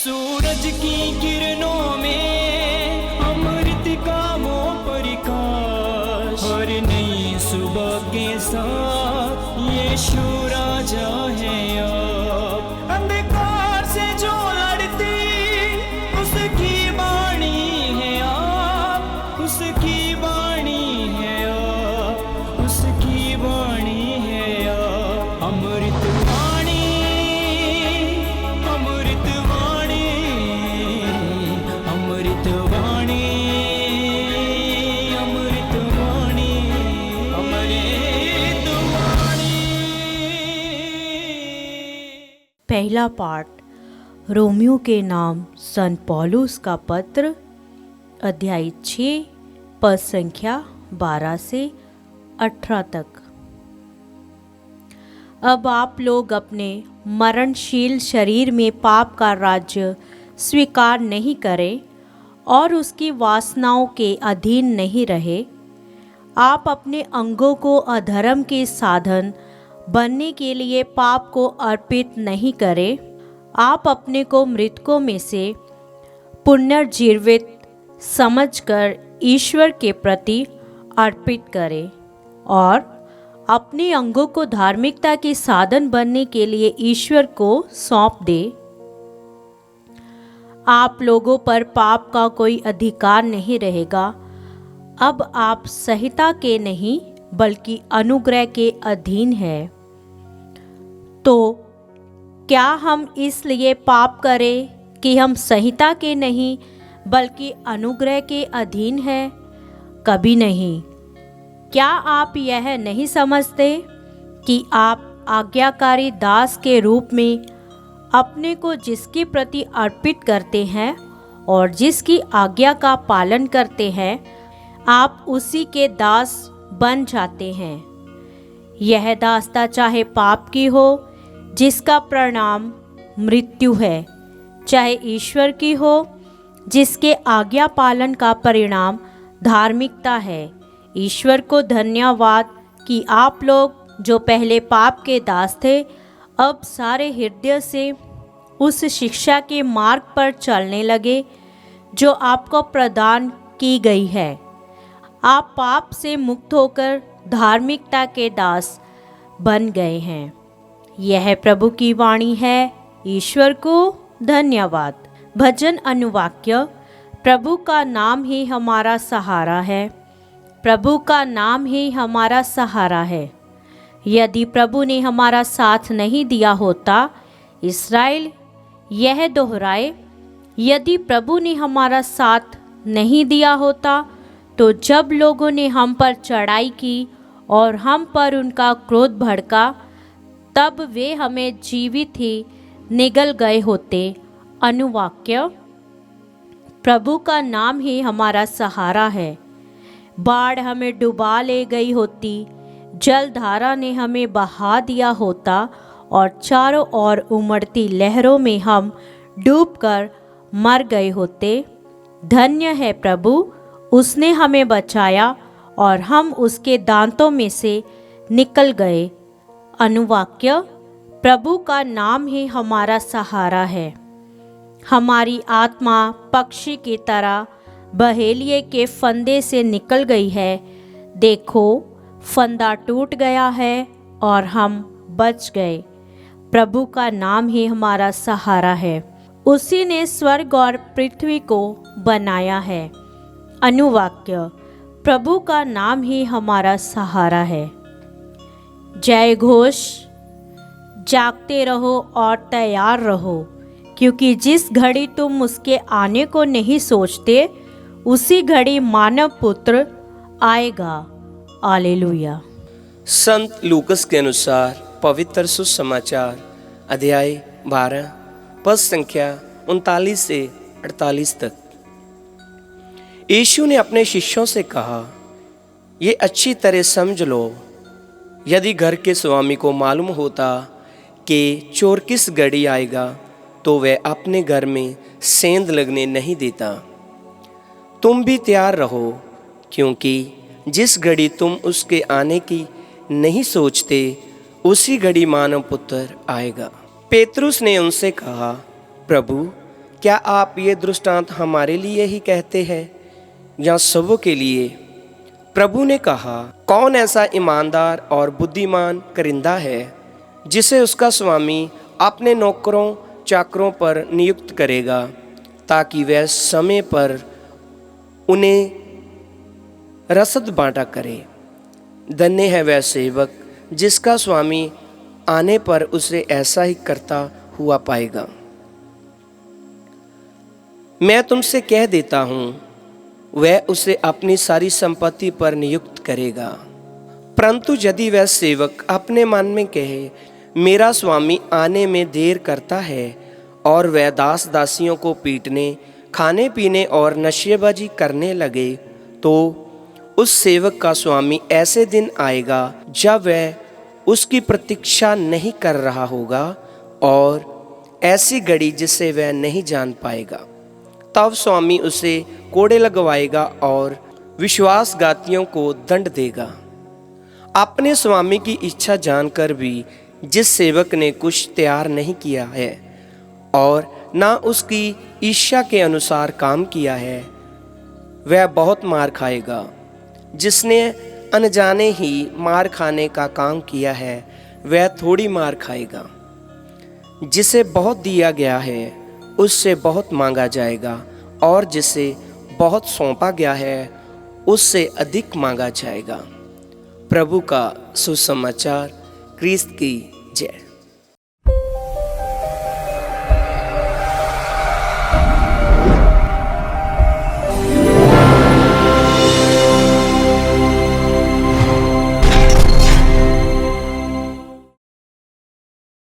सूरज की किरणों में अमृत का वो प्रकाश, हर नई सुबह के साथ यीशु राजा है अब। अंधकार से जो लड़ती उसकी वाणी है आप, उसकी वाणी है आप, उसकी वाणी है आप। अमृत वाणी, अमृत वाणी, अमृत वाणी, अमृत वाणी, अमृत वाणी। पहला पाठ रोमियो के नाम संत पौलुस का पत्र, अध्याय 6 पद संख्या 12 से 18 तक। अब आप लोग अपने मरणशील शरीर में पाप का राज्य स्वीकार नहीं करें और उसकी वासनाओं के अधीन नहीं रहे। आप अपने अंगों को अधर्म के साधन बनने के लिए पाप को अर्पित नहीं करें। आप अपने को मृतकों में से पुनर्जीवित समझकर ईश्वर के प्रति अर्पित करें और अपने अंगों को धार्मिकता के साधन बनने के लिए ईश्वर को सौंप दें। आप लोगों पर पाप का कोई अधिकार नहीं रहेगा। अब आप संहिता के नहीं बल्कि अनुग्रह के अधीन हैं। तो क्या हम इसलिए पाप करें कि हम संहिता के नहीं बल्कि अनुग्रह के अधीन हैं? कभी नहीं। क्या आप यह नहीं समझते कि आप आज्ञाकारी दास के रूप में अपने को जिसके प्रति अर्पित करते हैं और जिसकी आज्ञा का पालन करते हैं, आप उसी के दास बन जाते हैं। यह दासता चाहे पाप की हो जिसका परिणाम मृत्यु है, चाहे ईश्वर की हो जिसके आज्ञा पालन का परिणाम धार्मिकता है। ईश्वर को धन्यवाद कि आप लोग जो पहले पाप के दास थे, अब सारे हृदय से उस शिक्षा के मार्ग पर चलने लगे जो आपको प्रदान की गई है। आप पाप से मुक्त होकर धार्मिकता के दास बन गए हैं। यह प्रभु की वाणी है। ईश्वर को धन्यवाद। भजन अनुवाक्य। प्रभु का नाम ही हमारा सहारा है। प्रभु का नाम ही हमारा सहारा है। यदि प्रभु ने हमारा साथ नहीं दिया होता, इस्राएल यह दोहराए, यदि प्रभु ने हमारा साथ नहीं दिया होता, तो जब लोगों ने हम पर चढ़ाई की और हम पर उनका क्रोध भड़का, तब वे हमें जीवित ही निगल गए होते। अनुवाक्य। प्रभु का नाम ही हमारा सहारा है। बाढ़ हमें डुबा ले गई होती, जलधारा ने हमें बहा दिया होता और चारों ओर उमड़ती लहरों में हम डूबकर मर गए होते। धन्य है प्रभु, उसने हमें बचाया और हम उसके दांतों में से निकल गए। अनुवाक्य। प्रभु का नाम ही हमारा सहारा है। हमारी आत्मा पक्षी की तरह बहेलिए के फंदे से निकल गई है। देखो, फंदा टूट गया है और हम बच गए। प्रभु का नाम ही हमारा सहारा है। उसी ने स्वर्ग और पृथ्वी को बनाया है। अनुवाक्य। प्रभु का नाम ही हमारा सहारा है। जय घोष। जागते रहो और तैयार रहो, क्योंकि जिस घड़ी तुम उसके आने को नहीं सोचते, उसी घड़ी मानव पुत्र आएगा। हालेलुया। संत लूकस के अनुसार पवित्र सुसमाचार, अध्याय 12 पद संख्या 39 से 48 तक। यीशु ने अपने शिष्यों से कहा, ये अच्छी तरह समझ लो, यदि घर के स्वामी को मालूम होता कि चोर किस घड़ी आएगा, तो वह अपने घर में सेंध लगने नहीं देता। तुम भी तैयार रहो, क्योंकि जिस घड़ी तुम उसके आने की नहीं सोचते, उसी घड़ी मानव पुत्र आएगा। पेतरुस ने उनसे कहा, प्रभु, क्या आप ये दृष्टांत हमारे लिए ही कहते हैं या सबों के लिए? प्रभु ने कहा, कौन ऐसा ईमानदार और बुद्धिमान करिंदा है जिसे उसका स्वामी अपने नौकरों चाकरों पर नियुक्त करेगा ताकि वह समय पर उन्हें रसद बांटा करे। धन्य है वह सेवक जिसका स्वामी आने पर उसे ऐसा ही करता हुआ पाएगा। मैं तुमसे कह देता हूँ, वह उसे अपनी सारी संपत्ति पर नियुक्त करेगा। परंतु यदि वह सेवक अपने मन में कहे, मेरा स्वामी आने में देर करता है, और वह दास दासियों को पीटने, खाने पीने और नशेबाजी करने लगे, तो उस सेवक का स्वामी ऐसे दिन आएगा जब वह उसकी प्रतीक्षा नहीं कर रहा होगा और ऐसी घड़ी जिसे वह नहीं जान पाएगा। तब स्वामी उसे कोड़े लगवाएगा और विश्वासघातियों को दंड देगा। अपने स्वामी की इच्छा जानकर भी जिस सेवक ने कुछ तैयार नहीं किया है और ना उसकी इच्छा के अनुसार काम किया है, वह बहुत मार खाएगा। जिसने अनजाने ही मार खाने का काम किया है, वह थोड़ी मार खाएगा। जिसे बहुत दिया गया है उससे बहुत मांगा जाएगा, और जिसे बहुत सौंपा गया है उससे अधिक मांगा जाएगा। प्रभु का सुसमाचार। क्रिस्त की